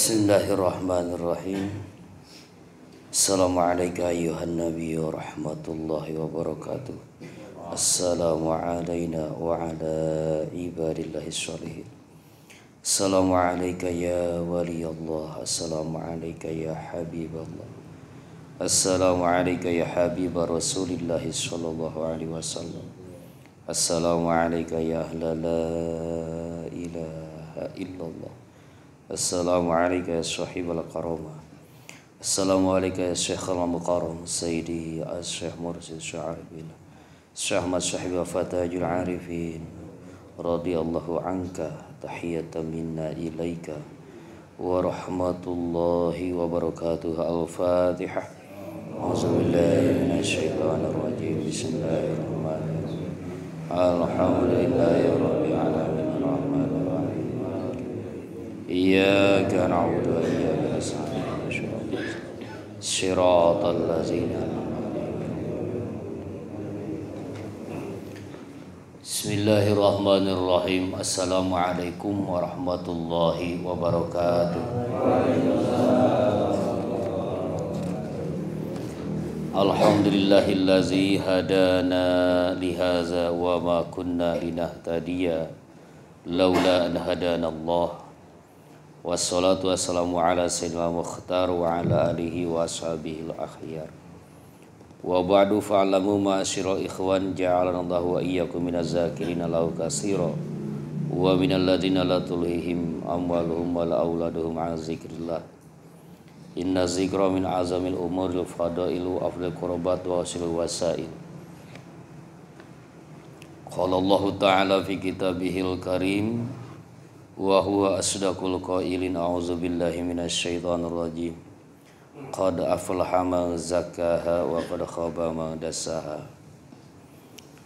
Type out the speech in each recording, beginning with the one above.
Bismillahirrahmanirrahim. Assalamualaikum ayuhan nabi wa rahmatullahi wa barakatuh. Assalamu alayna wa ala ibadillahi sholihin. Assalamu alayka ya waliyallah. Assalamu alayka ya habiballah. Assalamu alayka ya habibah rasulillahi sallallahu alaihi wasallam. Assalamu alayka ya ahla la ilaha illallah. Assalamualaikum ya sahibal karamah. Assalamualaikum ya syekhal muqaram Sayyidi as-syekh Mursid Sya'arifin Syekh Ahmad Sahibah Fatahul Arifin radhiyallahu anka tahiyatan minna ilaika wa rahmatullahi wa barakatuh. Al-Fatihah. A'udzubillahi minasyaitonir rajim. Bismillahirrahmanirrahim. Alhamdulillahi rabbil alamin. Iyyaka na'budu wa iyyaka nasta'in. Shiratal ladzina an'amta 'alaihim. Bismillahirrahmanirrahim. Assalamualaikum warahmatullahi wabarakatuh. Alhamdulillahillazi hadana lihaza wa ma kunna linahtadiya laula an hadana Allah. Wassalatu wassalamu ala sayyidina Mukhtar wa ala alihi wa ashabihi al-akhyar. Wa ba'du fa'alamu ma'asyiral ikhwan ja'alanallahu wa iyyakum minaz zakirina lahu katsira wa minal ladzina la tulhihim amwaluhum wala auladuhum 'an zikrillah. Inna zikra min azamil umuril fadailu afdal qurbat wa wasilul wasail. Qala Allah ta'ala fi kitabihil karim wa huwa asdaqul qailin a'udzu billahi minasyaitonir rajim. Qad aflaha man zakkaha wa qad khaba man dassaha.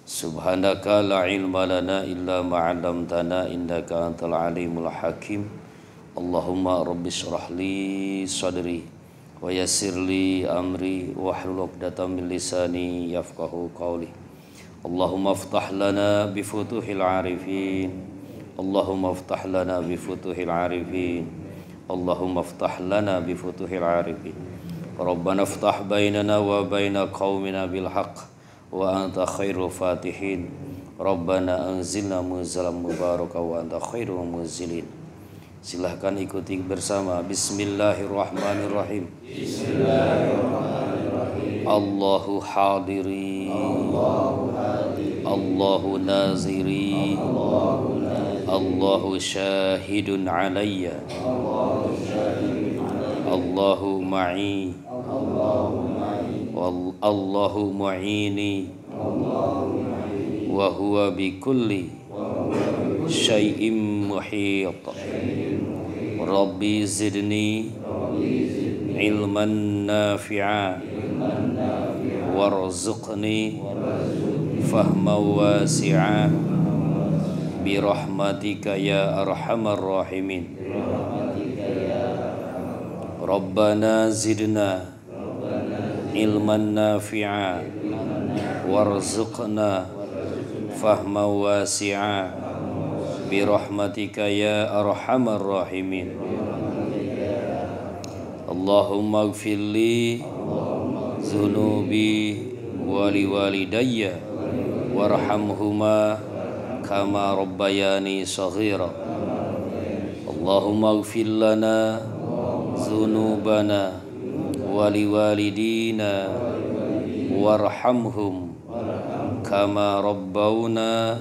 Subhanaka la ilma lana illa ma 'allamtana innaka antal alimul hakim. Allahumma rabbi shrah li sadri wa yassir li amri wahlul 'uqdatam min lisani yafqahu qawli. Allahumma iftah lana bi futuhil 'arifin. Allahumma iftah lana bi futuhil 'arifin. Allahumma iftah lana bi futuhil 'arifin. Rabbana iftah bainana wa baina qaumina bil haqq wa anta khairul fatihin. Rabbana anzilna munzalan mubaraka wa anta khairul munzilin. Silahkan ikuti bersama. Bismillahirrahmanirrahim. Bismillahirrahmanirrahim. Allahu hadiri, Allahu naziri, Allahu syahidun alayya, Allahu ma'i, Allahu mu'ini, wa huwa bi kulli syai'in muhit. Rabbi zidni ilman nafi'a warzuqni fahman wasi'a birahmatika ya arhamar rahimin. Rabbana zidna ilman nafi'a warzuqna fahman wasi'a birahmatika ya arhamar rahimin. Allahumma ighfirli dhunubi wa liwalidayya warhamhuma kama rabbayani shaghira. Allahumma ighfir lana dhunubana wa liwalidina warhamhum kama rabbawna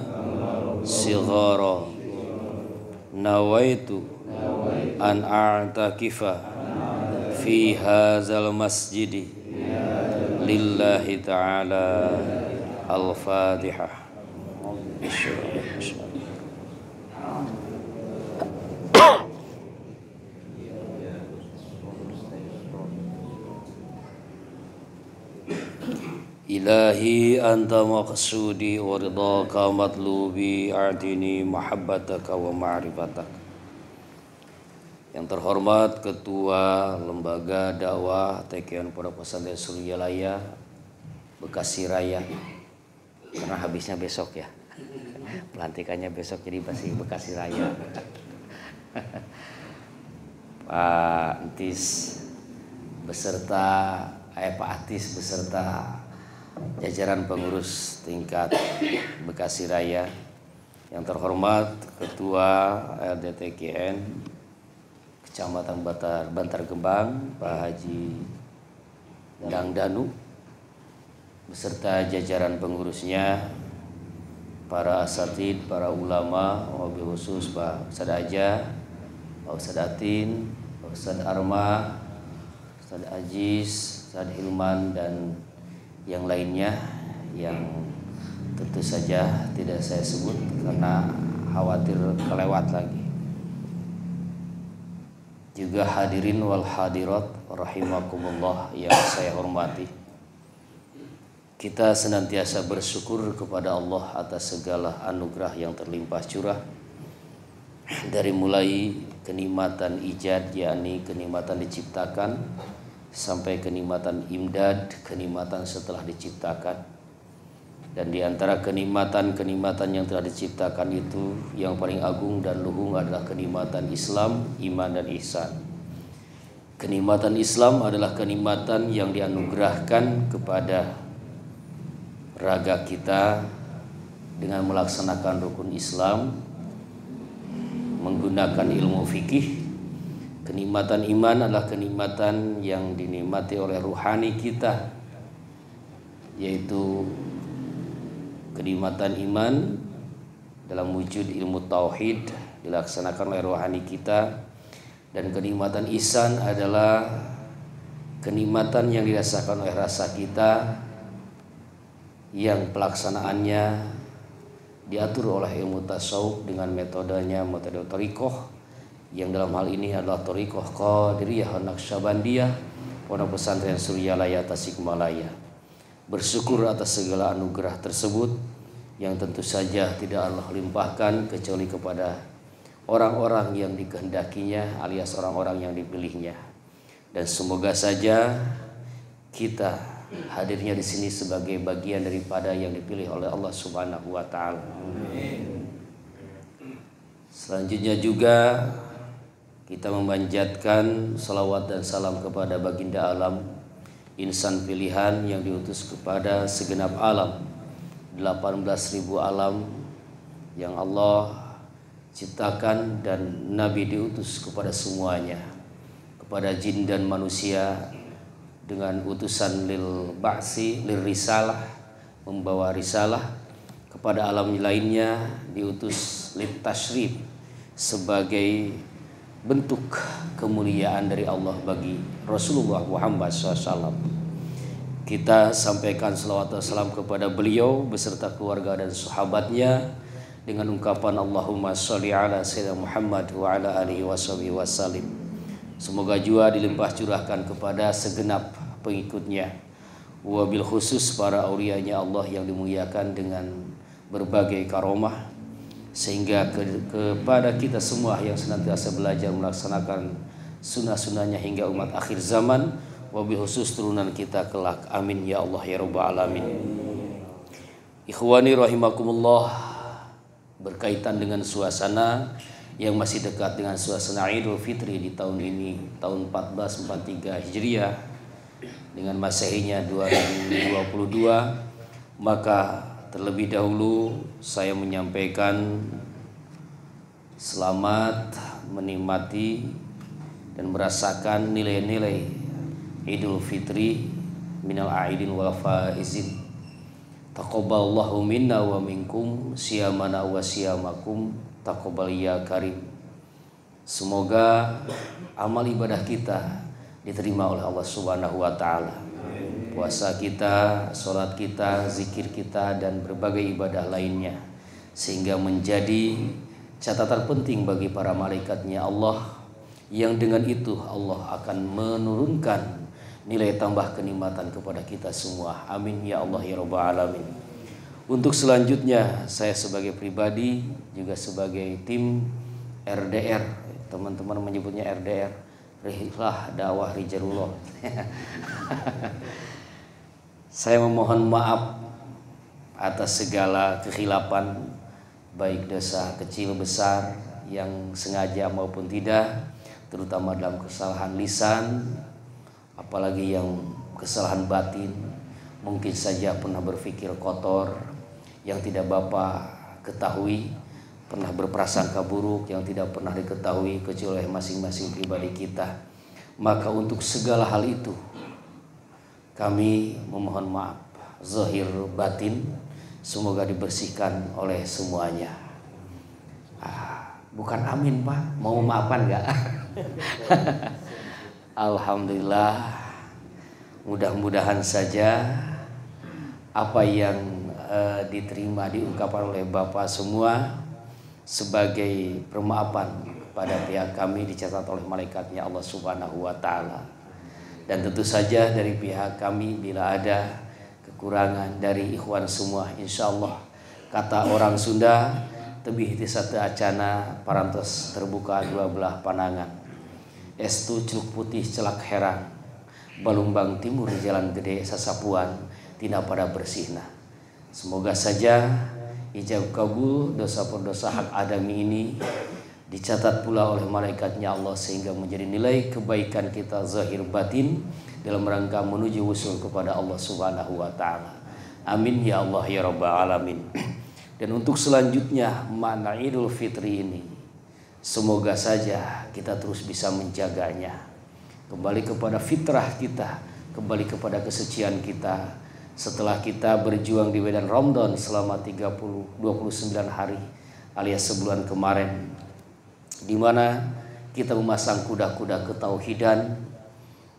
shighara. Nawaitu an a'takifa fi hadzal masjidi lillahi ta'ala. Al-Fatihah. Ilahi anta maqsudi wa ridhaka matlubi a'tini mahabbataka wa ma'rifataka. Yang terhormat Ketua Lembaga Dakwah TKN Pondok Pesantren Suryalaya Bekasi Raya, karena habisnya besok ya, pelantikannya besok, jadi masih Bekasi Raya. Pak Entis beserta Pak Atis beserta jajaran pengurus tingkat Bekasi Raya, yang terhormat Ketua LDTKN Kecamatan Bantar Gebang Pak Haji Dangdanu beserta jajaran pengurusnya, para asatid, para ulama, wabil khusus Pak Ustadz Aja, Pak Ustadz Atin, Pak Ustadz Arma, Ustadz Aziz, Ustadz Hilman, dan yang lainnya yang tentu saja tidak saya sebut karena khawatir kelewat lagi. Juga hadirin wal hadirat rahimakumullah yang saya hormati. Kita senantiasa bersyukur kepada Allah atas segala anugerah yang terlimpah curah, dari mulai kenikmatan ijad, yakni kenikmatan diciptakan, sampai kenikmatan imdad, kenikmatan setelah diciptakan. Dan di antara kenikmatan-kenikmatan yang telah diciptakan itu, yang paling agung dan luhung adalah kenikmatan Islam, iman, dan ihsan. Kenikmatan Islam adalah kenikmatan yang dianugerahkan kepada raga kita dengan melaksanakan rukun Islam, menggunakan ilmu fikih. Kenikmatan iman adalah kenikmatan yang dinikmati oleh ruhani kita, yaitu kenikmatan iman dalam wujud ilmu tauhid dilaksanakan oleh rohani kita. Dan kenikmatan ihsan adalah kenikmatan yang dirasakan oleh rasa kita, yang pelaksanaannya diatur oleh ilmu tasawuf dengan metodenya, metode thariqah, yang dalam hal ini adalah thariqah Qadiriyah Naqsyabandiyah, Pondok Pesantren Suryalaya Tasikmalaya. Bersyukur atas segala anugerah tersebut yang tentu saja tidak Allah limpahkan kecuali kepada orang-orang yang dikehendakinya alias orang-orang yang dipilihnya. Dan semoga saja kita hadirnya di sini sebagai bagian daripada yang dipilih oleh Allah Subhanahu wa taala. Selanjutnya juga kita memanjatkan salawat dan salam kepada baginda alam, insan pilihan yang diutus kepada segenap alam, 18.000 alam yang Allah ciptakan, dan Nabi diutus kepada semuanya, kepada jin dan manusia dengan utusan lil ba'si, lil risalah, membawa risalah. Kepada alam lainnya diutus lit tasyrif, sebagai bentuk kemuliaan dari Allah bagi Rasulullah Muhammad SAW. Kita sampaikan salawat dan salam kepada beliau beserta keluarga dan sahabatnya dengan ungkapan Allahumma sholli ala sayyidina Muhammad wa ala alihi wasallim. Semoga juga dilimpah curahkan kepada segenap pengikutnya, wabil khusus para aulianya Allah yang dimuliakan dengan berbagai karomah, sehingga kepada kita semua yang senantiasa belajar melaksanakan sunnah-sunnahnya hingga umat akhir zaman, wabil khusus turunan kita kelak. Amin ya Allah ya Rabbal alamin. Ikhwani rahimakumullah, berkaitan dengan suasana yang masih dekat dengan suasana Idul Fitri di tahun ini, tahun 1443 Hijriah dengan Masehinya 2022, maka terlebih dahulu saya menyampaikan selamat menikmati dan merasakan nilai-nilai Idul Fitri minal aidin wal faizin. Taqabbalallahu minna wa minkum siyamana wa siyamakum taqabbal ya karim. Semoga amal ibadah kita diterima oleh Allah Subhanahu wa taala. Puasa kita, sholat kita, zikir kita, dan berbagai ibadah lainnya, sehingga menjadi catatan penting bagi para malaikatnya Allah, yang dengan itu Allah akan menurunkan nilai tambah kenikmatan kepada kita semua. Amin ya Allah ya Rabbal alamin. Untuk selanjutnya, saya sebagai pribadi juga sebagai tim RDR, teman-teman menyebutnya RDR, Rihlah Dakwah Rijalullah. Saya memohon maaf atas segala kekhilafan, baik dosa kecil besar yang sengaja maupun tidak, terutama dalam kesalahan lisan, apalagi yang kesalahan batin. Mungkin saja pernah berpikir kotor yang tidak Bapak ketahui, pernah berprasangka buruk yang tidak pernah diketahui kecuali oleh masing-masing pribadi kita. Maka untuk segala hal itu kami memohon maaf zahir batin, semoga dibersihkan oleh semuanya. Bukan amin Pak, mau maafkan enggak? Alhamdulillah, mudah-mudahan saja apa yang diterima diungkapkan oleh Bapak semua sebagai permaafan kepada pihak kami dicatat oleh malaikatnya Allah Subhanahu wa Ta'ala. Dan tentu saja dari pihak kami bila ada kekurangan dari ikhwan semua, insya Allah kata orang Sunda, tebih ti satu acana parantos terbuka dua belah pandangan. Estu Celuk Putih celak herang, Balumbang Timur Jalan Gede Sasapuan tidak pada bersihna. Semoga saja ijab kabul dosa perdosa hak adami ini dicatat pula oleh malaikatnya Allah sehingga menjadi nilai kebaikan kita zahir batin dalam rangka menuju usul kepada Allah Subhanahu wa Ta'ala. Amin ya Allah ya Rabbal alamin. Dan untuk selanjutnya makna Idul Fitri ini, semoga saja kita terus bisa menjaganya, kembali kepada fitrah kita, kembali kepada kesucian kita. Setelah kita berjuang di medan Ramadan selama 29 hari alias sebulan kemarin, di mana kita memasang kuda-kuda ketauhidan,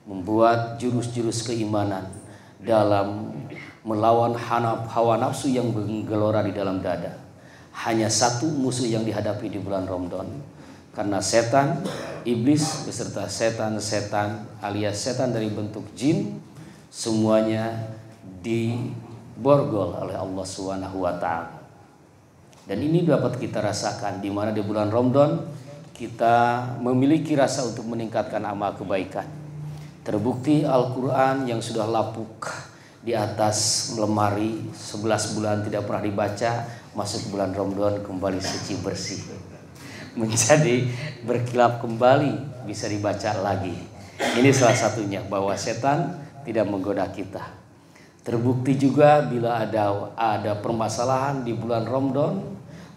membuat jurus-jurus keimanan dalam melawan hawa nafsu yang menggelora di dalam dada. Hanya satu musuh yang dihadapi di bulan Ramadan, karena setan, iblis beserta setan-setan alias setan dari bentuk jin, semuanya diborgol oleh Allah Subhanahu wa Ta'ala. Dan ini dapat kita rasakan di mana di bulan Ramadan kita memiliki rasa untuk meningkatkan amal kebaikan. Terbukti Al-Quran yang sudah lapuk di atas lemari 11 bulan tidak pernah dibaca, masuk bulan Ramadan kembali suci bersih, menjadi berkilap kembali, bisa dibaca lagi. Ini salah satunya bahwa setan tidak menggoda kita. Terbukti juga bila ada permasalahan di bulan Ramadan,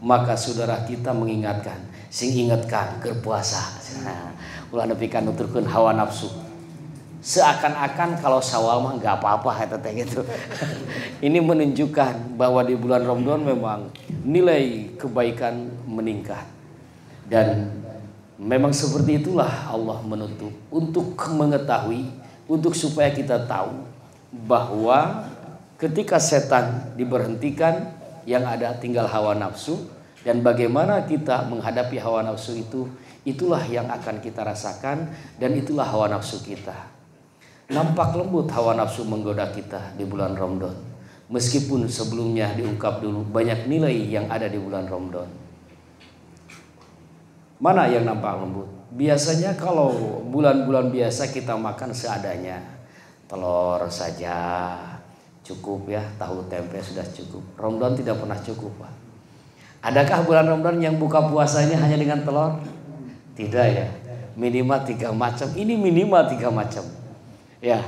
maka saudara kita mengingatkan, sing ingatkan ke puasa. Nah, ulah nepikan nuturkeun hawa nafsu. Seakan-akan kalau Syawal mah enggak apa-apa gitu. Ini menunjukkan bahwa di bulan Ramadan memang nilai kebaikan meningkat. Dan memang seperti itulah Allah menuntut untuk mengetahui, untuk supaya kita tahu bahwa ketika setan diberhentikan yang ada tinggal hawa nafsu, dan bagaimana kita menghadapi hawa nafsu itu, itulah yang akan kita rasakan, dan itulah hawa nafsu kita. Nampak lembut hawa nafsu menggoda kita di bulan Ramadan, meskipun sebelumnya diungkap dulu banyak nilai yang ada di bulan Ramadan. Mana yang nampak lembut? Biasanya kalau bulan-bulan biasa kita makan seadanya, telur saja cukup ya, tahu tempe sudah cukup. Ramadan tidak pernah cukup Pak. Adakah bulan Ramadan yang buka puasanya hanya dengan telur? Tidak ya, minimal 3 macam. Ini minimal 3 macam. Ya,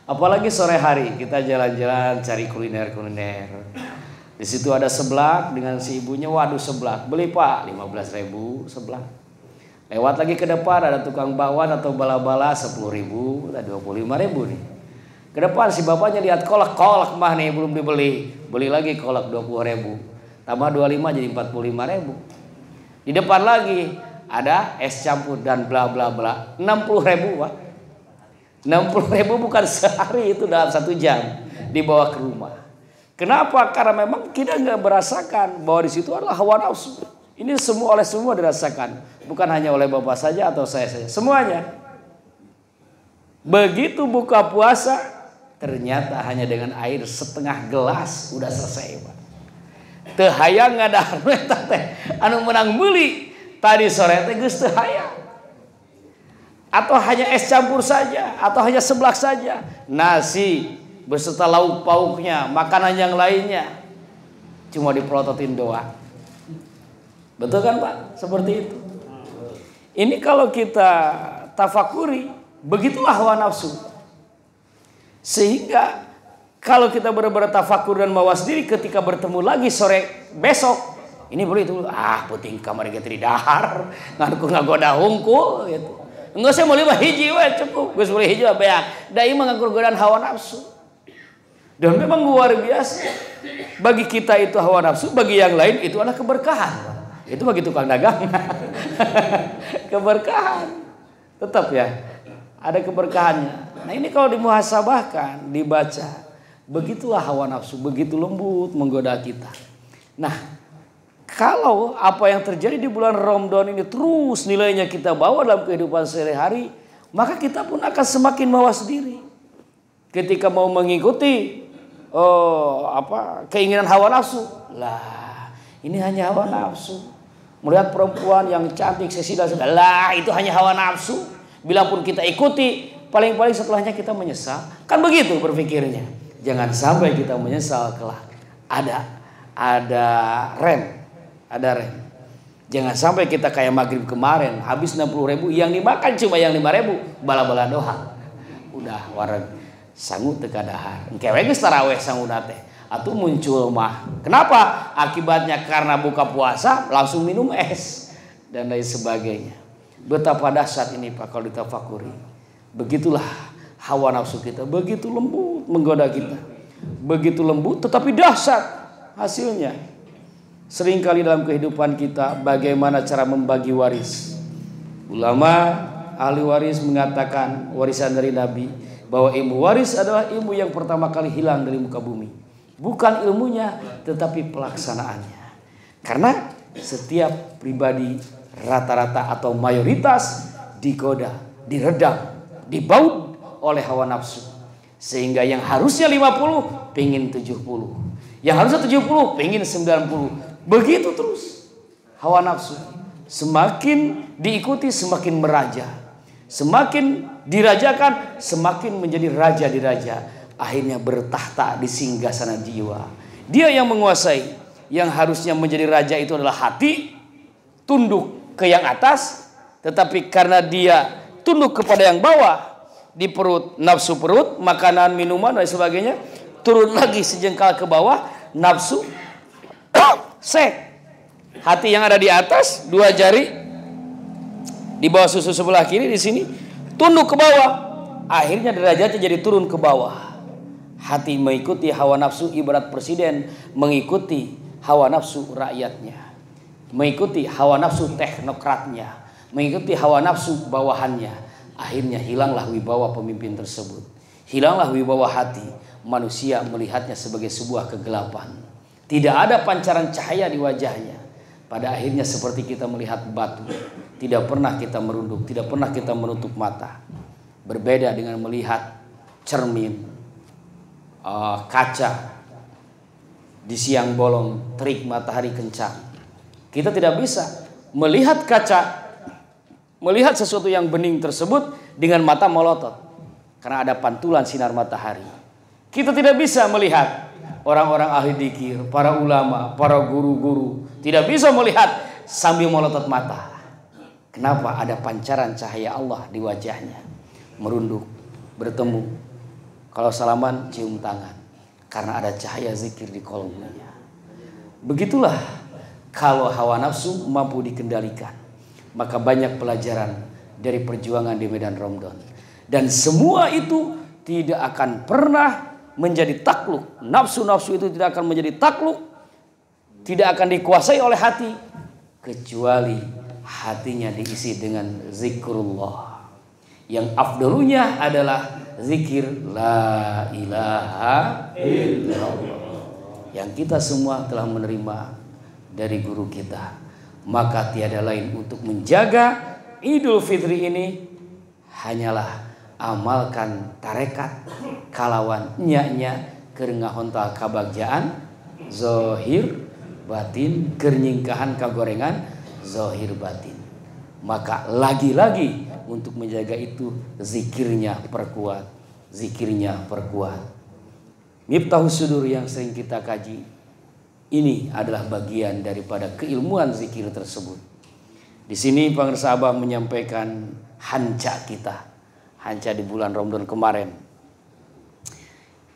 apalagi sore hari kita jalan-jalan cari kuliner-kuliner. Di situ ada seblak dengan si ibunya, waduh seblak, beli Pak 15.000 seblak. Lewat lagi ke depan ada tukang bakwan atau bala-bala 10.000, 25.000 nih. Ke depan si bapaknya lihat kolak mah nih belum dibeli, beli lagi kolak 20.000, tambah 25 jadi 45.000. Di depan lagi ada es campur dan bla bla bla, 60.000 Pak. 60.000 bukan sehari, itu dalam 1 jam dibawa ke rumah. Kenapa? Karena memang kita nggak merasakan bahwa di situ adalah hawa nafsu. Ini semua oleh semua dirasakan, bukan hanya oleh Bapak saja atau saya saja, semuanya. Begitu buka puasa, ternyata hanya dengan air setengah gelas udah selesai Pak. Teu hayang ngadahar eta teh anu menang meuli tadi sore teh geus teu hayang. Atau hanya es campur saja, atau hanya seblak saja, nasi beserta lauk pauknya, makanan yang lainnya cuma dipelototin doang. Betul kan Pak? Seperti itu. Ini kalau kita tafakuri, begitulah hawa nafsu. Sehingga kalau kita benar-benar tafakur dan mawas diri ketika bertemu lagi sore besok, ini boleh itu, penting kamar kita di dahar, ngaku ngagoda hungkul gitu. Enggak, saya mau lima hiji we cukup, gus boleh hiji beak. Dai mah ngakur godaan hawa nafsu. Dan memang luar biasa. Bagi kita itu hawa nafsu, bagi yang lain itu adalah keberkahan. Itu bagi tukang dagang. Keberkahan. Tetap ya, ada keberkahannya. Nah ini kalau dimuhasabahkan, dibaca, begitulah hawa nafsu, begitu lembut menggoda kita. Nah, kalau apa yang terjadi di bulan Ramadan ini terus nilainya kita bawa dalam kehidupan sehari-hari, maka kita pun akan semakin mawas diri. Ketika mau mengikuti keinginan hawa nafsu, lah ini hanya hawa nafsu. Melihat perempuan yang cantik, seksi dan segala, lah itu hanya hawa nafsu. Bila pun kita ikuti, paling-paling setelahnya kita menyesal. Kan begitu berpikirnya. Jangan sampai kita menyesal kelak. Ada rem. Jangan sampai kita kayak maghrib kemarin, habis 60.000, yang dimakan cuma yang 5.000, bala-bala doang. Udah wareg sangut teka dahar. Engkewe geus tarawih sanguna teh. Atuh muncul mah. Kenapa? Akibatnya karena buka puasa langsung minum es dan lain sebagainya. Betapa dahsyat ini Pak kalau ditafakuri. Begitulah hawa nafsu kita, begitu lembut menggoda kita. Begitu lembut tetapi dahsyat hasilnya. Seringkali dalam kehidupan kita bagaimana cara membagi waris. Ulama ahli waris mengatakan warisan dari Nabi bahwa ilmu waris adalah ilmu yang pertama kali hilang dari muka bumi. Bukan ilmunya tetapi pelaksanaannya. Karena setiap pribadi rata-rata atau mayoritas digoda, diredam, dibaut oleh hawa nafsu. Sehingga yang harusnya 50 pengen 70. Yang harusnya 70 pengen 90. Begitu terus hawa nafsu. Semakin diikuti semakin meraja. Semakin dirajakan semakin menjadi raja di raja. Akhirnya bertahta di singgasana jiwa. Dia yang menguasai. Yang harusnya menjadi raja itu adalah hati. Tunduk ke yang atas. Tetapi karena dia tunduk kepada yang bawah. Di perut, nafsu perut, makanan, minuman dan sebagainya. Turun lagi sejengkal ke bawah. Nafsu sek. Hati yang ada di atas, 2 jari di bawah susu sebelah kiri di sini tunduk ke bawah. Akhirnya derajatnya jadi turun ke bawah. Hati mengikuti hawa nafsu ibarat presiden mengikuti hawa nafsu rakyatnya. Mengikuti hawa nafsu teknokratnya, mengikuti hawa nafsu bawahannya. Akhirnya hilanglah wibawa pemimpin tersebut. Hilanglah wibawa hati. Manusia melihatnya sebagai sebuah kegelapan. Tidak ada pancaran cahaya di wajahnya. Pada akhirnya seperti kita melihat batu. Tidak pernah kita merunduk, tidak pernah kita menutup mata. Berbeda dengan melihat cermin, kaca di siang bolong, terik matahari kencang. Kita tidak bisa melihat kaca, melihat sesuatu yang bening tersebut dengan mata melotot. Karena ada pantulan sinar matahari. Kita tidak bisa melihat orang-orang ahli dzikir, para ulama, para guru-guru. Tidak bisa melihat sambil melotot mata. Kenapa? Ada pancaran cahaya Allah di wajahnya. Merunduk, bertemu. Kalau salaman, cium tangan. Karena ada cahaya zikir di kolomnya. Begitulah kalau hawa nafsu mampu dikendalikan. Maka banyak pelajaran dari perjuangan di medan Ramadan. Dan semua itu tidak akan pernah menjadi takluk. Nafsu-nafsu itu tidak akan menjadi takluk. Tidak akan dikuasai oleh hati. Kecuali hatinya diisi dengan zikrullah. Yang afdalunya adalah zikir la ilaha illallah. Yang kita semua telah menerima dari guru kita. Maka tiada lain untuk menjaga Idul Fitri ini hanyalah amalkan tarekat kalawan nya keringahontal kabagjaan zohir batin kernyingkahan kagorengan zohir batin. Maka lagi-lagi untuk menjaga itu zikirnya perkuat, zikirnya perkuat. Miftahus Sudur yang sering kita kaji ini adalah bagian daripada keilmuan zikir tersebut. Di sini pemirsa Abah menyampaikan hanca kita, hanca di bulan Ramadan kemarin.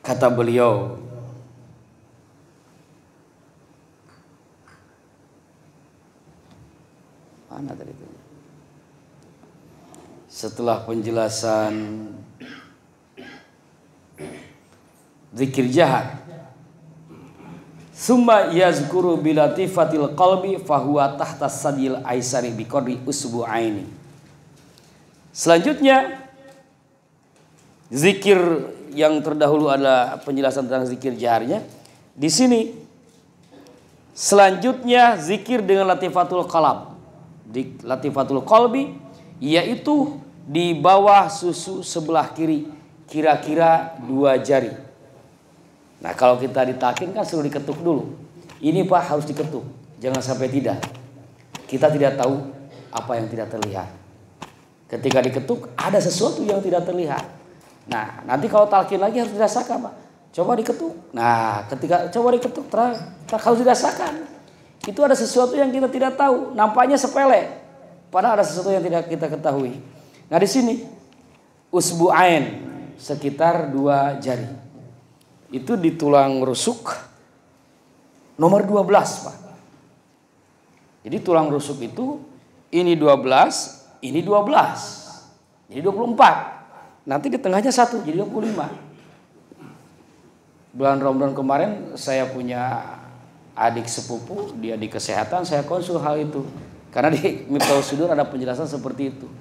Kata beliau, mana tadi itu? Setelah penjelasan zikir jahar, summa yazkuru bilatifatil qalbi fahuwa tahta sadil aisari biqadri usbu'aini. Selanjutnya zikir yang terdahulu adalah penjelasan tentang zikir jaharnya. Di sini selanjutnya zikir dengan latifatul qalb. Di latifatul qalbi yaitu di bawah susu sebelah kiri kira-kira 2 jari. Nah, kalau kita ditalkin kan suruh diketuk dulu. Ini Pak harus diketuk, jangan sampai tidak. Kita tidak tahu apa yang tidak terlihat. Ketika diketuk ada sesuatu yang tidak terlihat. Nah, nanti kalau talkin lagi harus dirasakan Pak. Coba diketuk. Nah, ketika coba diketuk harus dirasakan. Itu ada sesuatu yang kita tidak tahu, nampaknya sepele, padahal ada sesuatu yang tidak kita ketahui. Nah, di sini usbu'ain sekitar 2 jari. Itu di tulang rusuk nomor 12, Pak. Jadi tulang rusuk itu ini 12, ini 12. Jadi 24. Nanti di tengahnya 1 jadi 25. Bulan Ramadan kemarin saya punya adik sepupu, dia di kesehatan, saya konsul hal itu. Karena di Miftahus Sudur ada penjelasan seperti itu.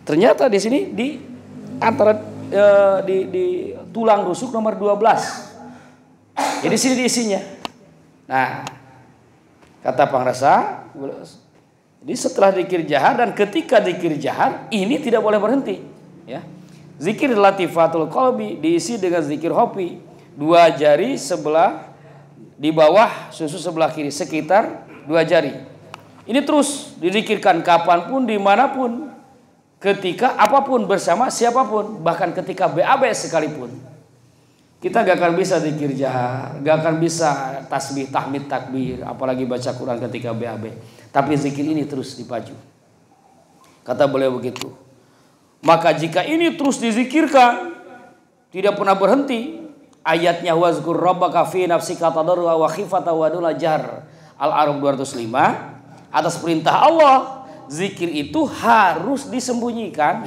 Ternyata di sini di antara di tulang rusuk nomor 12. Jadi sini diisinya. Nah, kata Pangrasa, jadi setelah zikir jahar dan ketika zikir jahar ini tidak boleh berhenti, ya. Zikir latifatul qalbi diisi dengan zikir hopi, 2 jari sebelah di bawah susu sebelah kiri sekitar 2 jari. Ini terus dizikirkan kapanpun, dimanapun, ketika apapun, bersama siapapun, bahkan ketika BAB sekalipun. Kita gak akan bisa zikir jahar, gak akan bisa tasbih, tahmid, takbir, apalagi baca Quran ketika BAB. Tapi zikir ini terus dipaju. Kata beliau begitu. Maka jika ini terus dizikirkan, tidak pernah berhenti, ayatnya wazkur rabbaka fi nafsika tadarrua wa khifata wa duna jahr, Al-A'raf 205, atas perintah Allah zikir itu harus disembunyikan,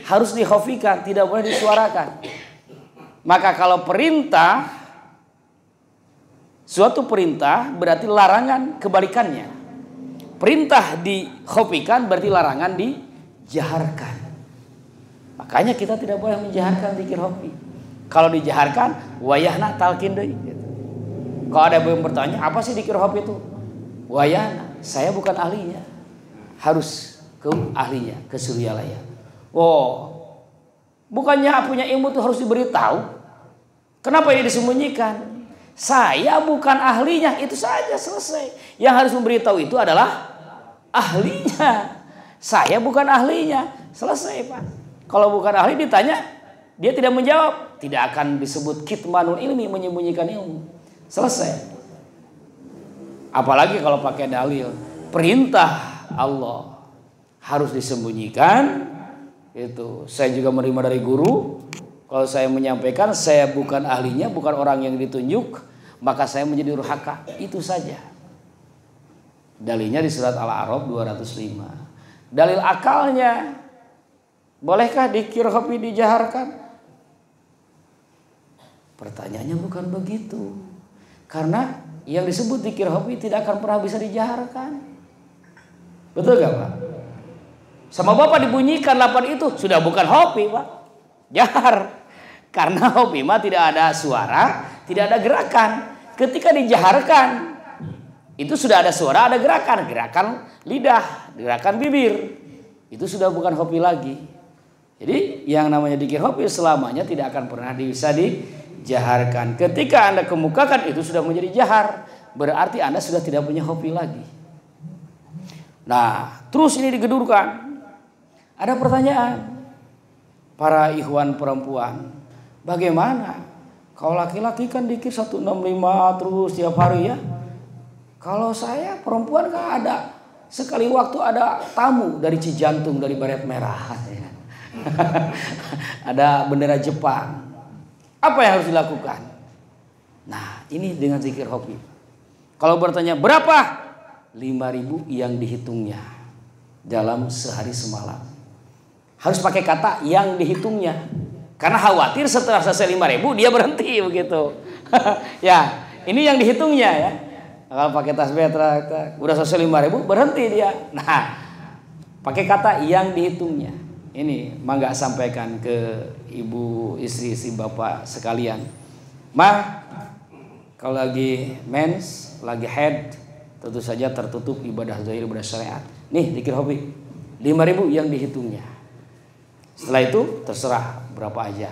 harus dikhafikan, tidak boleh disuarakan. Maka kalau perintah, suatu perintah berarti larangan kebalikannya. Perintah dikhafikan berarti larangan dijaharkan. Makanya kita tidak boleh menjaharkan zikir khafi. Kalau dijaharkan, wayahna talkin deui. Kalau ada yang bertanya, apa sih zikir khafi itu? Wayahna, saya bukan ahlinya. Harus ke ahlinya, ke Suryalaya. Oh, bukannya punya ilmu itu harus diberitahu? Kenapa ini disembunyikan? Saya bukan ahlinya, itu saja selesai. Yang harus memberitahu itu adalah ahlinya. Saya bukan ahlinya, selesai Pak. Kalau bukan ahli ditanya, dia tidak menjawab, tidak akan disebut kitmanul ilmi, menyembunyikan ilmu. Selesai. Apalagi kalau pakai dalil, perintah Allah harus disembunyikan. Itu saya juga menerima dari guru. Kalau saya menyampaikan saya bukan ahlinya, bukan orang yang ditunjuk, maka saya menjadi durhaka. Itu saja. Dalilnya di surat Al-A'raf 205. Dalil akalnya, bolehkah zikir khafi dijaharkan? Pertanyaannya bukan begitu. Karena yang disebut zikir khafi tidak akan pernah bisa dijaharkan. Betul gak Pak? Sama Bapak dibunyikan lapan itu sudah bukan khafi Pak, jahar. Karena khafi mah tidak ada suara, tidak ada gerakan. Ketika dijaharkan itu sudah ada suara, ada gerakan, gerakan lidah, gerakan bibir. Itu sudah bukan khafi lagi. Jadi yang namanya zikir khafi selamanya tidak akan pernah bisa dijaharkan. Ketika Anda kemukakan itu sudah menjadi jahar, berarti Anda sudah tidak punya khafi lagi. Nah, terus ini digedurkan. Ada pertanyaan, para ikhwan perempuan, bagaimana? Kalau laki-laki kan zikir 165 terus tiap hari ya. Kalau saya perempuan kan ada sekali waktu ada tamu dari Cijantung, dari Baret Merah. Ada bendera Jepang. Apa yang harus dilakukan? Nah, ini dengan zikir hobi. Kalau bertanya berapa? 5.000 yang dihitungnya dalam sehari semalam. Harus pakai kata yang dihitungnya. Karena khawatir setelah selesai 5.000 dia berhenti begitu. Ya, ini yang dihitungnya ya. Kalau pakai tasbih udah selesai 5.000 berhenti dia. Nah, pakai kata yang dihitungnya. Ini mangga sampaikan ke ibu, istri bapak sekalian. Kalau lagi mens, lagi head, tentu saja tertutup ibadah zahir, ibadah syariat. Nih zikir hobi 5.000 yang dihitungnya. Setelah itu terserah berapa aja.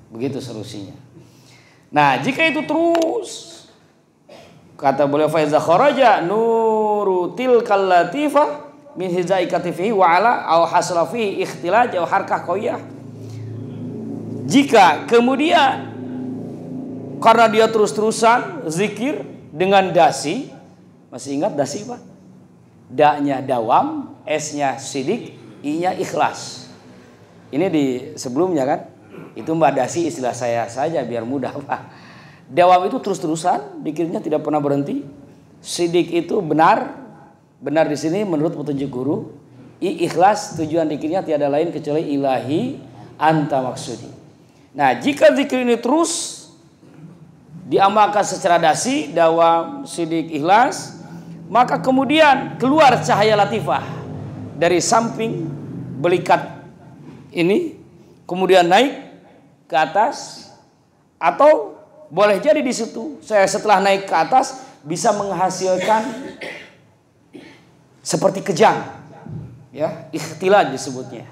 Begitu solusinya. Nah, jika itu terus, kata beliau, fa iza kharaja nuru tilkal latifah min hizai katifihi wa ala aw hasra fihi ikhtilaj aw harkah qawiyah. Jika kemudian karena dia terus-terusan zikir dengan dasi, masih ingat dasi Pak? Da-nya dawam, S-nya sidik, I-nya ikhlas. Ini di sebelumnya kan? Itu Mbak Dasi istilah saya saja biar mudah Pak. Dawam itu terus-terusan, zikirnya tidak pernah berhenti. Sidik itu benar di sini menurut petunjuk guru. Ikhlas, tujuan zikirnya tiada lain kecuali ilahi anta maksudi. Nah, jika zikir ini terus diamalkan secara dasi, dawam, sidik, ikhlas, maka kemudian keluar cahaya latifah dari samping belikat ini, kemudian naik ke atas, atau boleh jadi di situ saya setelah naik ke atas bisa menghasilkan seperti kejang, ya, ikhtilaj disebutnya,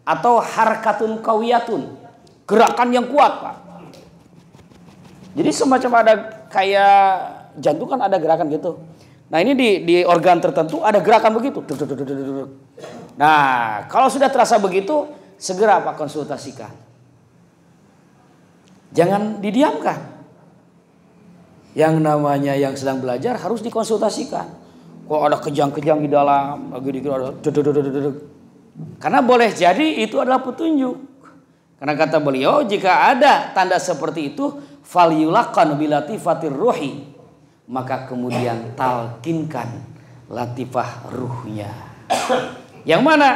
atau harkatun qawiyatun, gerakan yang kuat Pak. Jadi semacam ada kayak jantung kan ada gerakan gitu. Nah ini di organ tertentu ada gerakan begitu. Nah kalau sudah terasa begitu segera Pak konsultasikan. Jangan didiamkan. Yang namanya yang sedang belajar harus dikonsultasikan. Kalau ada kejang-kejang di dalam, karena boleh jadi itu adalah petunjuk. Karena kata beliau, jika ada tanda seperti itu, falyulaqan bilatifatir ruhi, maka kemudian talkinkan latifah ruhnya. Yang mana?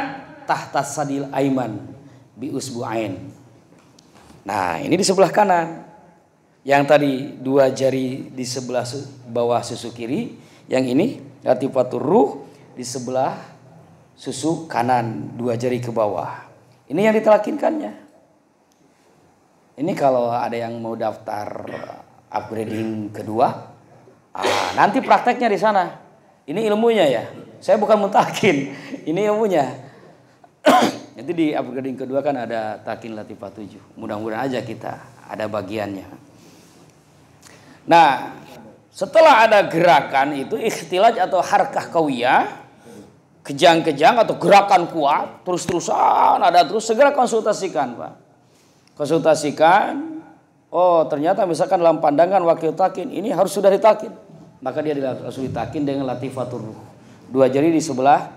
Tahta sadil aiman bi usbu'ain. Nah, ini di sebelah kanan. Yang tadi 2 jari di sebelah bawah susu kiri, yang ini latifatur ruh di sebelah susu kanan, 2 jari ke bawah. Ini yang ditelakinkannya. Ini kalau ada yang mau daftar upgrading kedua, nanti prakteknya di sana. Ini ilmunya ya. Saya bukan mutakin, ini ilmunya. Nanti di upgrading kedua kan ada takin latifah 7. Mudah-mudahan aja kita ada bagiannya. Nah, setelah ada gerakan itu ikhtilaj atau harkah qawiyah, kejang-kejang atau gerakan kuat, terus-terusan ada terus, segera konsultasikan Pak. Konsultasikan, oh ternyata misalkan dalam pandangan wakil takin ini harus sudah ditakin. Maka dia harus ditakin dengan latifatur ruh. 2 jari di sebelah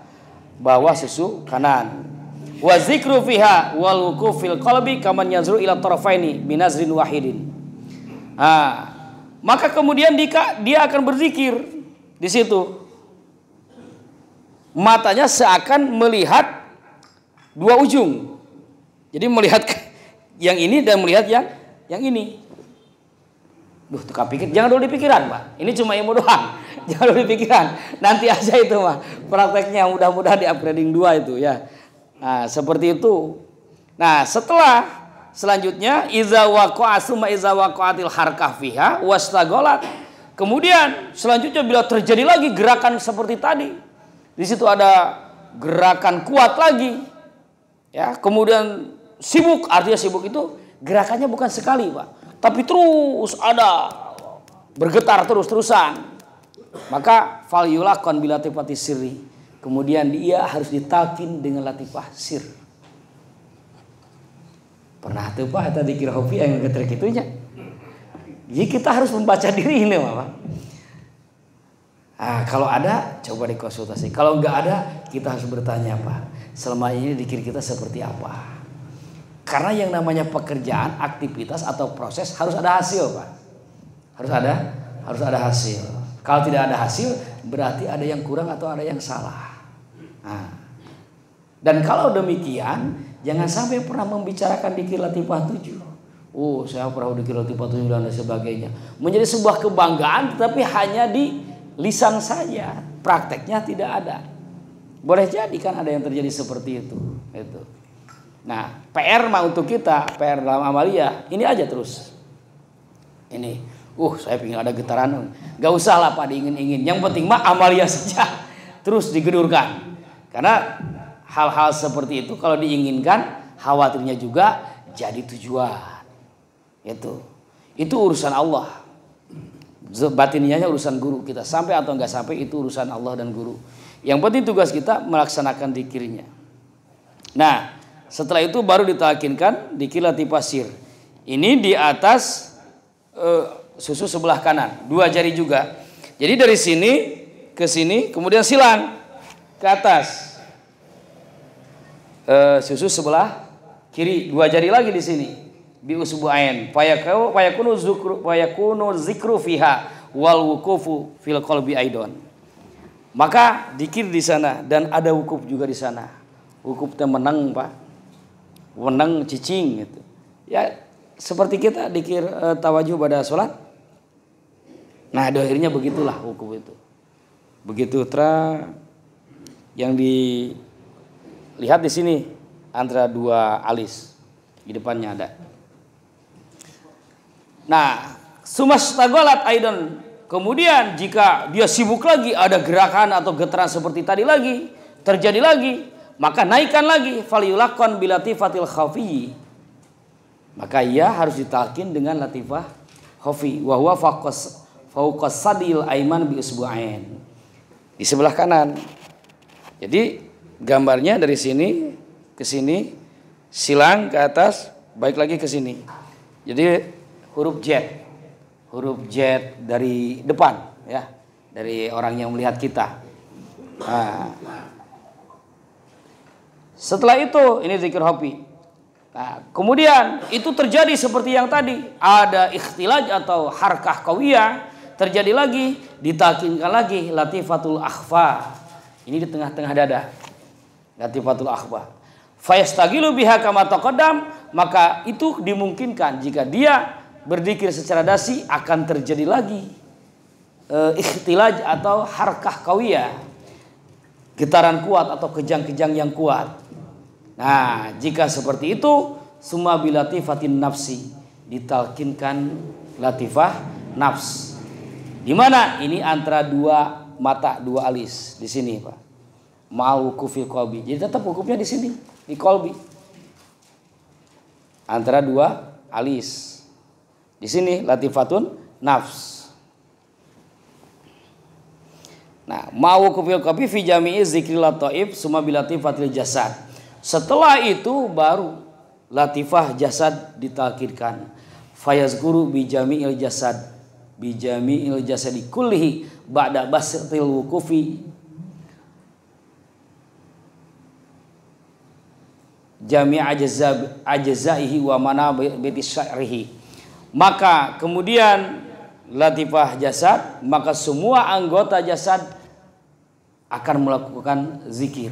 bawah susu kanan. Wa zikru fiha wal wuquf fil qalbi kaman yazru ila tarafaini binazrin wahidin. Maka kemudian dia akan berzikir di situ. Matanya seakan melihat 2 ujung. Jadi melihat yang ini dan melihat yang ini. Duh, tukar pikir, jangan dulu di pikiran, Pak. Ini cuma ilmu doang. Jangan dulu di pikiran. Nanti aja itu, Pak. Prakteknya mudah-mudahan di upgrading 2 itu ya. Nah, seperti itu. Nah, selanjutnya iza waqa'a summa iza waqa'atil harkah fiha wastagolat. Kemudian selanjutnya bila terjadi lagi gerakan seperti tadi, di situ ada gerakan kuat lagi, ya. Kemudian sibuk, artinya sibuk itu gerakannya bukan sekali Pak, tapi terus ada bergetar terus-terusan. Maka fal yulaqan bi latifati sirri. Kemudian dia harus ditakin dengan latifah sir. Pernah tuh Pak eta dikira hobi yang geter kitunya. Jadi kita harus membaca diri ini Pak. Nah, kalau ada coba dikonsultasi. Kalau nggak ada kita harus bertanya, Pak, selama ini zikir kita seperti apa? Karena yang namanya pekerjaan, aktivitas atau proses harus ada hasil, Pak. Harus ada hasil. Kalau tidak ada hasil berarti ada yang kurang atau ada yang salah. Nah, dan kalau demikian jangan sampai pernah membicarakan zikir latifah 7. Oh, saya pernah zikir latifah 7 dan sebagainya. Menjadi sebuah kebanggaan tetapi hanya di lisan saja, prakteknya tidak ada. Boleh jadi kan ada yang terjadi seperti itu. Itu. Nah, PR mah untuk kita, PR dalam amalia, ini aja terus. Ini, saya pengen ada getaran. Gak usah lah Pak diingin-ingin. Yang penting mah amalia saja. Terus digedurkan. Karena hal-hal seperti itu kalau diinginkan, khawatirnya juga jadi tujuan. Itu urusan Allah. Batiniahnya urusan guru kita, sampai atau enggak sampai itu urusan Allah dan guru. Yang penting tugas kita melaksanakan zikirnya. Nah, setelah itu baru ditalkinkan zikir latifah sir. Ini di atas susu sebelah kanan, 2 jari juga. Jadi dari sini ke sini, kemudian silang ke atas. Susu sebelah kiri, 2 jari lagi di sini. Bi usbu'ain fayakunu zikru fiha wal wukufu fil qalbi aidon. Maka zikir di sana dan ada wukuf juga di sana. Wukuf teh menang, Pak. Menang cicing gitu. Ya seperti kita zikir tawajuh pada salat. Nah, akhirnya begitulah wukuf itu. Begitu yang dilihat di sini antara 2 alis di depannya ada. Nah, sumastagolat aidon. Kemudian jika dia sibuk lagi, ada gerakan atau getaran seperti tadi lagi, terjadi lagi, maka naikkan lagi falyulakon bilatifatil khafi. Maka ia harus ditalkin dengan latifah khafi wa huwa fawqas sadil aiman bi usbu'ain. Di sebelah kanan. Jadi gambarnya dari sini ke sini, silang ke atas, balik lagi ke sini. Jadi huruf Z dari depan, ya, dari orang yang melihat kita. Nah, setelah itu ini zikir hobi. Nah, kemudian itu terjadi seperti yang tadi, ada ikhtilaj atau harkah qawiyah, terjadi lagi, ditalkinkan lagi latifatul akhfa. Ini di tengah-tengah dada, latifatul akhfa. Fayastagilu biha kama taqaddam, maka itu dimungkinkan jika dia berzikir secara dasi akan terjadi lagi ikhtilaj atau harkah qawiyah, getaran kuat atau kejang-kejang yang kuat. Nah, jika seperti itu summa bilatifatin nafsi, ditalkinkan latifah nafs. Di mana? Ini antara 2 mata, 2 alis di sini, Pak. Mau kufil qalbi. Jadi tetap wukufnya di sini, di qalbi. Antara 2 alis. Di sini latifatun nafs. Nah, mau kufil qalbi fi jami'i zikril lataif summa bilatifatil jasad. Setelah itu baru latifah jasad ditalkinkan. Fayazkuru bi jami'il jasadi kullihi ba'da basatil wukufi jami'a ajzaihi wa manabiti sya'rihi. Maka kemudian latifah jasad, maka semua anggota jasad akan melakukan zikir.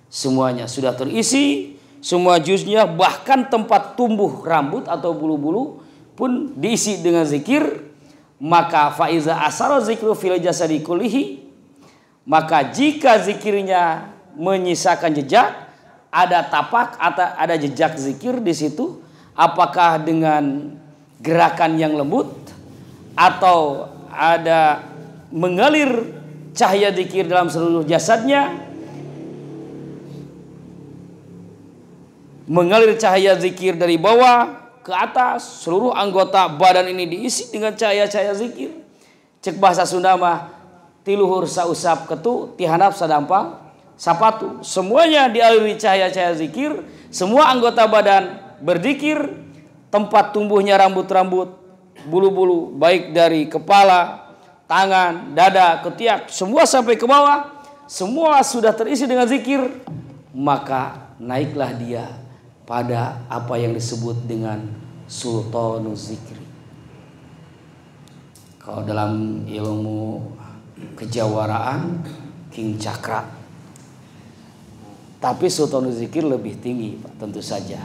Semuanya sudah terisi, semua juznya, bahkan tempat tumbuh rambut atau bulu-bulu pun diisi dengan zikir. Maka faiza asara zikru fil jasadi kullihi, maka jika zikirnya menyisakan jejak, ada tapak atau ada jejak zikir di situ, apakah dengan gerakan yang lembut atau ada mengalir cahaya zikir dalam seluruh jasadnya, mengalir cahaya zikir dari bawah ke atas, seluruh anggota badan ini diisi dengan cahaya-cahaya zikir. Cek bahasa Sunda mah tiluhur sausap ketu tihanap sadampang sapatu. Semuanya dialiri cahaya-cahaya zikir, semua anggota badan berzikir, tempat tumbuhnya rambut-rambut, bulu-bulu baik dari kepala, tangan, dada, ketiak, semua sampai ke bawah, semua sudah terisi dengan zikir, maka naiklah dia pada apa yang disebut dengan sultanuz zikri. Kalau dalam ilmu kejawaraan, king cakra. Tapi sultanuz zikir lebih tinggi, Pak, tentu saja.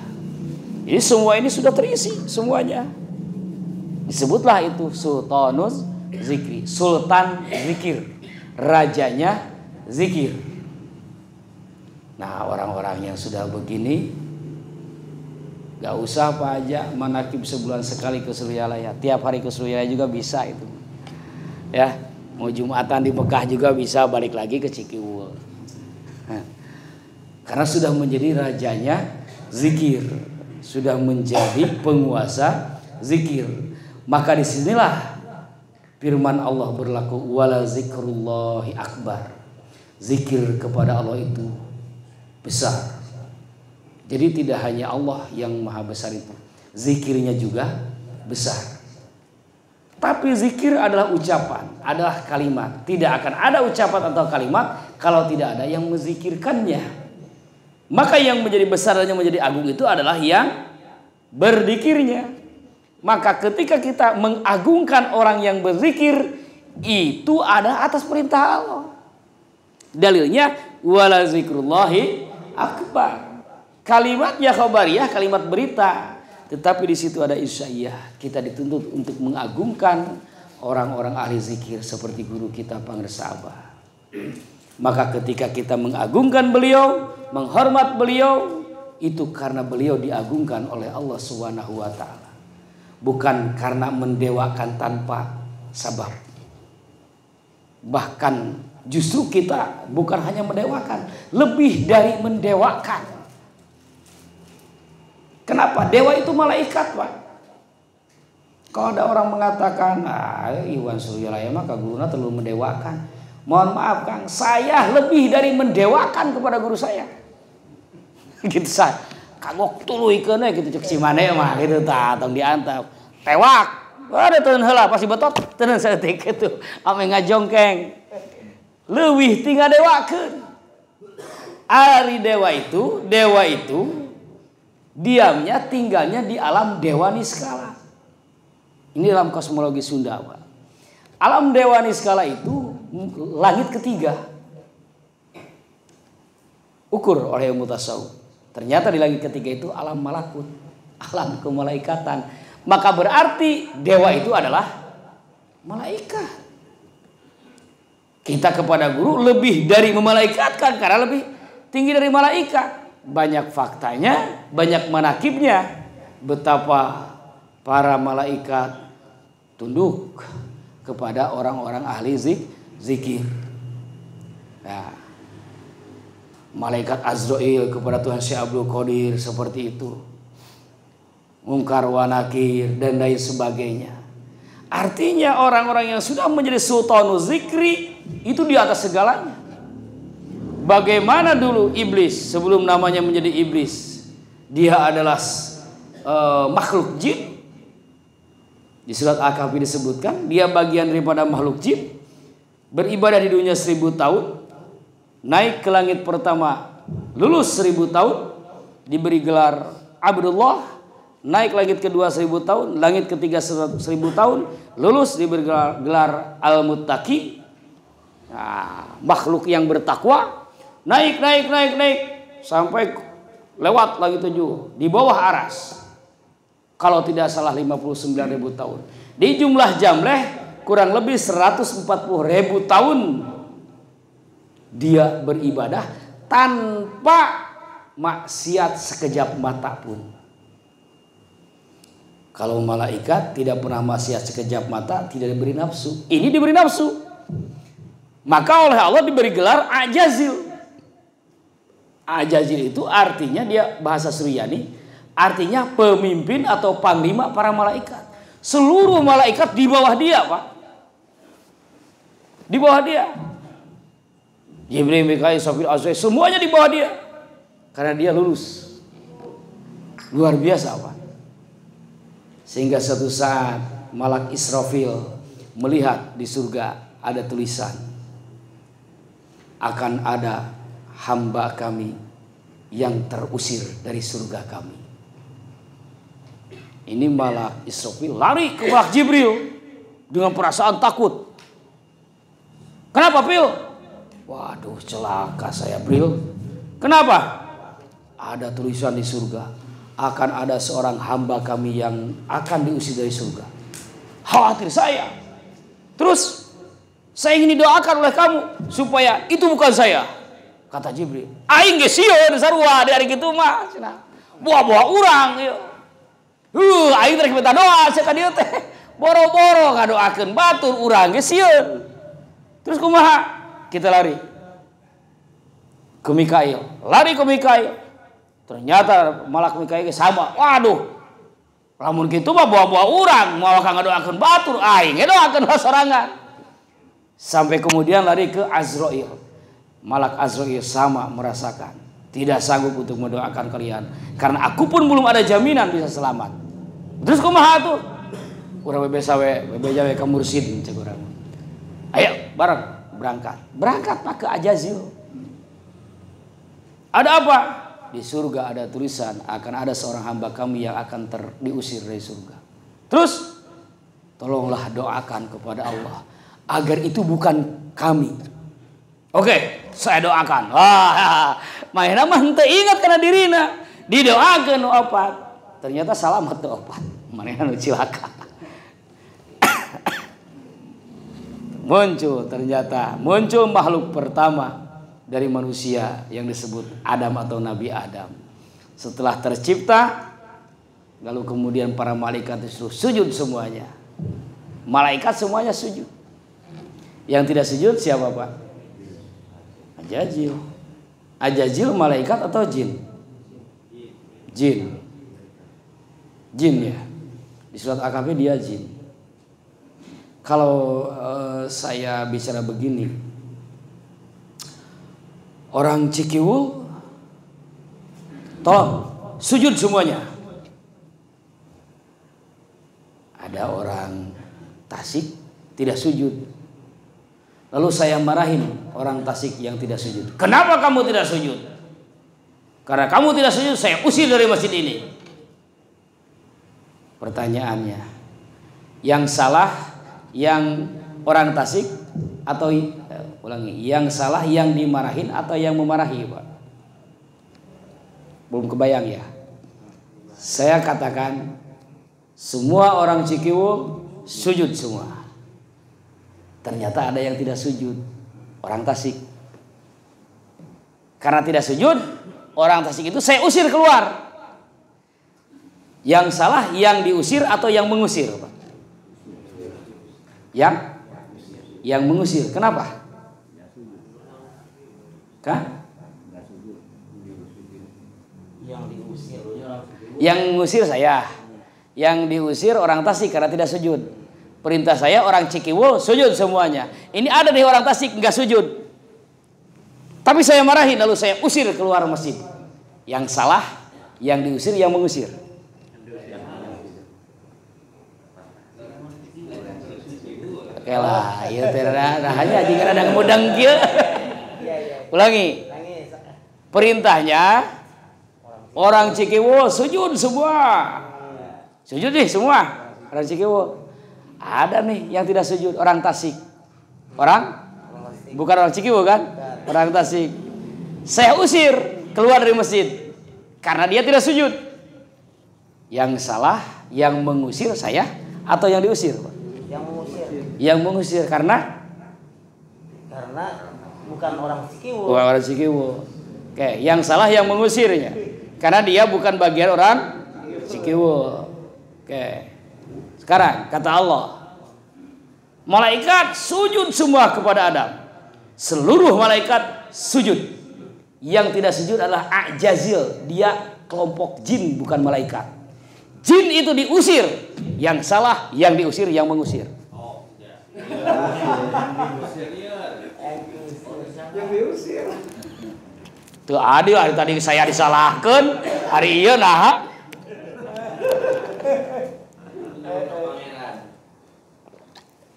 Jadi semua ini sudah terisi semuanya. Disebutlah itu sultanuz zikri, sultan zikir, rajanya zikir. Nah, orang-orang yang sudah begini, gak usah Pak aja manakib sebulan sekali ke Suralaya, tiap hari ke Suralaya juga bisa itu. Ya, mau Jumatan di Mekah juga bisa, balik lagi ke Cikiwul. Karena sudah menjadi rajanya zikir, sudah menjadi penguasa zikir. Maka disinilah firman Allah berlaku, wala zikrullahi akbar. Zikir kepada Allah itu besar. Jadi tidak hanya Allah yang maha besar itu, zikirnya juga besar. Tapi zikir adalah ucapan, adalah kalimat. Tidak akan ada ucapan atau kalimat kalau tidak ada yang menzikirkannya. Maka yang menjadi besar dan yang menjadi agung itu adalah yang berzikirnya. Maka ketika kita mengagungkan orang yang berzikir, itu ada atas perintah Allah. Dalilnya wala zikrullahi akbar. Kalimatnya khabariyah, kalimat berita. Tetapi di situ ada isyaiyah. Kita dituntut untuk mengagungkan orang-orang ahli zikir seperti guru kita Pangersa Abah. Maka ketika kita mengagungkan beliau, menghormat beliau, itu karena beliau diagungkan oleh Allah Subhanahu wa taala. Bukan karena mendewakan tanpa sebab. Bahkan justru kita bukan hanya mendewakan, lebih dari mendewakan. Kenapa? Dewa itu malaikat, Pak. Kalau ada orang mengatakan, Iwan Suryalaya maka guruna terlalu mendewakan. Mohon maaf Kang, saya lebih dari mendewakan kepada guru saya. Gitu saya. Kagok tuluikeun gitu cek si mane mah gitu tong diantap. Tewak. Ada teun heula pasti betot. Tenan saeutik kitu. Ame ngajongkeng. Leuwih ti ngadewakeun. Ari dewa itu diamnya tinggalnya di alam dewa niskala. Ini dalam kosmologi Sunda, Pak. Alam dewa niskala itu langit ketiga. Ukur oleh ilmu tasawuf. Ternyata di langit ketiga itu alam malakut, alam kemalaikatan. Maka berarti dewa itu adalah malaikat. Kita kepada guru lebih dari memalaikatkan karena lebih tinggi dari malaikat. Banyak faktanya, banyak manakibnya. Betapa para malaikat tunduk kepada orang-orang ahli zikir. Nah, malaikat Azrail kepada Tuhan Syekh Abdul Qadir seperti itu. Mungkar wa nakir dan lain sebagainya. Artinya orang-orang yang sudah menjadi sultanuz zikri itu di atas segalanya. Bagaimana dulu iblis sebelum namanya menjadi iblis, dia adalah makhluk jin. Di surat Al-Kahfi disebutkan dia bagian daripada makhluk jin, beribadah di dunia 1000 tahun, naik ke langit pertama lulus 1000 tahun, diberi gelar Abdullah, naik langit kedua 1000 tahun, langit ketiga 1000 tahun, lulus diberi gelar Al-Muttaqi. Nah, makhluk yang bertakwa. Naik sampai lewat lagi 7 di bawah aras. Kalau tidak salah 59.000 tahun. Di jumlah jamleh kurang lebih 140.000 tahun dia beribadah tanpa maksiat sekejap mata pun. Kalau malaikat tidak pernah maksiat sekejap mata, tidak diberi nafsu. Ini diberi nafsu. Maka oleh Allah diberi gelar Ajazil. Ajazil itu artinya dia bahasa Suryani, artinya pemimpin atau panglima para malaikat. Seluruh malaikat di bawah dia, Pak. Di bawah dia. Jibril, Mikail, Israfil, Azrail semuanya di bawah dia. Karena dia lulus. Luar biasa, Pak. Sehingga suatu saat malak Israfil melihat di surga ada tulisan, akan ada hamba kami yang terusir dari surga kami. Ini malak Israfil lari ke malak Jibril dengan perasaan takut. Kenapa, Pil? Waduh, celaka saya, Bril. Kenapa? Ada tulisan di surga, akan ada seorang hamba kami yang akan diusir dari surga. Khawatir saya. Terus saya ingin didoakan oleh kamu supaya itu bukan saya. Kata Jibril, aing ge sieun sarua dari kitu mah cenah. Buah-buah urang ieu. Aing rek minta doa sia ka dieu teh. Boro-boro ngadoakeun batur urang ge sieun. Terus kumaha? Kita lari ke Mikail. Lari ke Mikail. Ternyata malak Mikail ge sama. Waduh. Lamun kitu mah buah-buah urang moal ka ngadoakeun batur aing ge doakeun sorangan. Sampai kemudian lari ke Azrail. Malak Azrail sama merasakan tidak sanggup untuk mendoakan kalian karena aku pun belum ada jaminan bisa selamat. Terus kumaha tuh? Urang bebe sawe, bebe jawe ka mursid cek urang. Ayo bareng berangkat. Berangkat pak ke Ajazil. Ada apa? Di surga ada tulisan akan ada seorang hamba kami yang akan diusir dari surga. Terus tolonglah doakan kepada Allah agar itu bukan kami. Oke, saya doakan. Wah, mainan mah henteu ingat kana dirina. Didoakeun opat. Ternyata salamet teu opat. Manehna nu cilaka. Muncul makhluk pertama dari manusia yang disebut Adam atau Nabi Adam. Setelah tercipta, lalu kemudian para malaikat disuruh sujud semuanya. Malaikat semuanya sujud. Yang tidak sujud siapa, Pak? Ajazil. Ajazil malaikat atau jin? Jin. Jin ya. Di surat AKP dia jin. Kalau saya bicara begini, orang Cikiwul tolong sujud semuanya. Ada orang Tasik tidak sujud. Lalu saya marahin orang Tasik yang tidak sujud. Kenapa kamu tidak sujud? Karena kamu tidak sujud, saya usir dari masjid ini. Pertanyaannya, yang salah yang orang Tasik atau yang salah yang dimarahin atau yang memarahi, Pak? Belum kebayang ya. Saya katakan semua orang Cikiwul sujud semua. Ternyata ada yang tidak sujud, orang Tasik. Karena tidak sujud, orang Tasik itu saya usir keluar. Yang salah yang diusir atau yang mengusir, Pak? Yang mengusir. Kenapa? Yang mengusir saya. Yang diusir orang Tasik karena tidak sujud. Perintah saya orang Cikiwul sujud semuanya. Ini ada nih orang Tasik nggak sujud. Tapi saya marahin lalu saya usir keluar masjid. Yang salah, yang diusir, yang mengusir. Oke lah, ya hanya jika ada ngudang kieu. Ulangi. Perintahnya orang Cikiwul sujud semua. Sujud nih semua orang Cikiwul. Ada nih yang tidak sujud, orang Tasik. Bukan orang Cikiwul kan? Orang Tasik. Saya usir keluar dari masjid karena dia tidak sujud. Yang salah yang mengusir saya atau yang diusir, Pak? Yang mengusir karena bukan orang Cikiwul. Bukan orang Cikiwul. Oke, yang salah yang mengusirnya karena dia bukan bagian orang Cikiwul. Oke. Sekarang kata Allah, malaikat sujud semua kepada Adam. Seluruh malaikat sujud. Yang tidak sujud adalah Ajazil. Dia kelompok jin bukan malaikat. Jin itu diusir. Yang salah yang diusir yang mengusir. Yang diusir. Tuh adil hari tadi saya disalahkan, hari iya nah.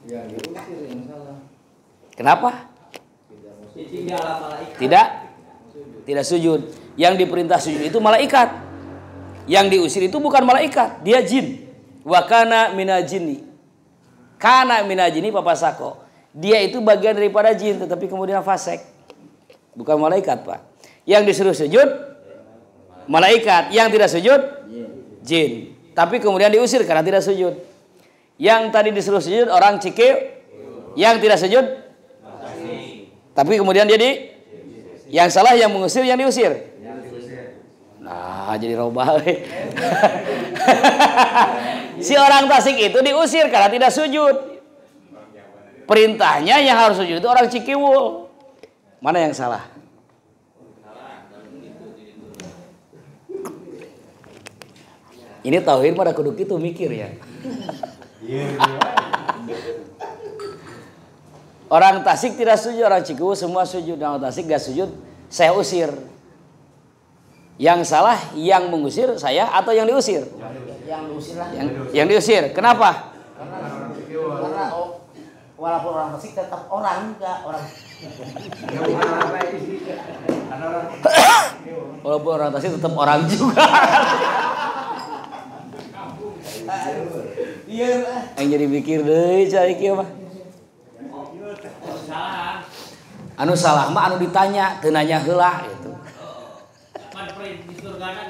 Ya, Kenapa? Tidak sujud. Yang diperintah sujud itu malaikat. Yang diusir itu bukan malaikat, dia jin. Wa kana minal jinni. Kana minal jinni papasako. Dia itu bagian daripada jin tetapi kemudian fasik. Bukan malaikat, Pak. Yang disuruh sujud malaikat, yang tidak sujud jin. Tapi kemudian diusir karena tidak sujud. Yang tadi disuruh sujud orang cikil, yang tidak sujud tapi kemudian jadi yang salah yang mengusir, yang diusir. Nah, jadi robah. Si orang Tasik itu diusir karena tidak sujud. Perintahnya yang harus sujud itu orang Cikiwul. Mana yang salah? Ini tauhid pada kudu itu mikir ya. Orang Tasik tidak sujud, orang Cikiwul semua sujud. Orang Tasik gak sujud, saya usir. Yang salah yang mengusir saya atau yang diusir? Yang diusir lah. Yang diusir. Kenapa? Karena walaupun orang Tasik tetap orang juga orang. Walaupun orang Tasik tetap orang juga. Iya. Yang jadi mikir deh cari kieu mah. Anu salah mah anu ditanya, teu nanya heula gitu. Di surgana